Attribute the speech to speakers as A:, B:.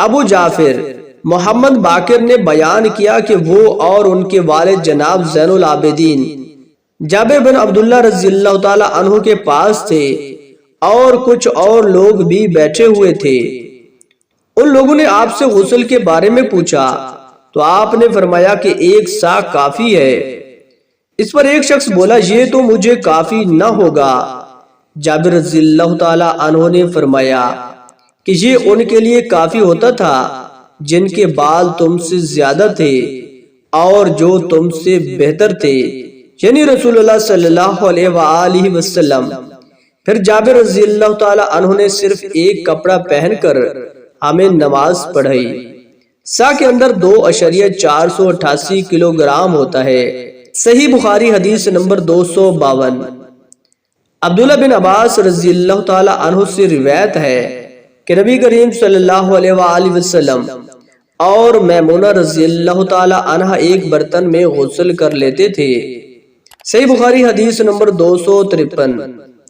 A: ابو جعفر محمد باقر نے بیان کیا کہ وہ اور ان کے والد جناب زین العابدین جابر بن عبداللہ رضی اللہ تعالی عنہ کے پاس تھے اور کچھ اور لوگ بھی بیٹھے ہوئے تھے۔ ان لوگوں نے آپ سے غسل کے بارے میں پوچھا تو آپ نے فرمایا کہ 1 سا کافی ہے۔ اس پر ایک شخص بولا یہ تو مجھے کافی نہ ہوگا۔ جابر رضی اللہ تعالی عنہ نے فرمایا کہ یہ ان کے لیے کافی ہوتا تھا جن کے بال تم سے زیادہ تھے اور جو تم سے بہتر تھے، یعنی رسول اللہ صلی اللہ علیہ وآلہ وسلم۔ پھر جابر رضی اللہ تعالی عنہ نے صرف ایک کپڑا پہن کر ہمیں نماز پڑھائی۔ سا کے اندر 2.488 کلو گرام ہوتا ہے۔ صحیح بخاری حدیث نمبر 252۔ عبداللہ بن عباس رضی اللہ تعالی عنہ سے روایت ہے کہ نبی کریم صلی اللہ علیہ وآلہ وسلم اور میمونہ رضی اللہ تعالی عنہ ایک برتن میں غسل کر لیتے تھے۔ صحیح بخاری حدیث نمبر 253۔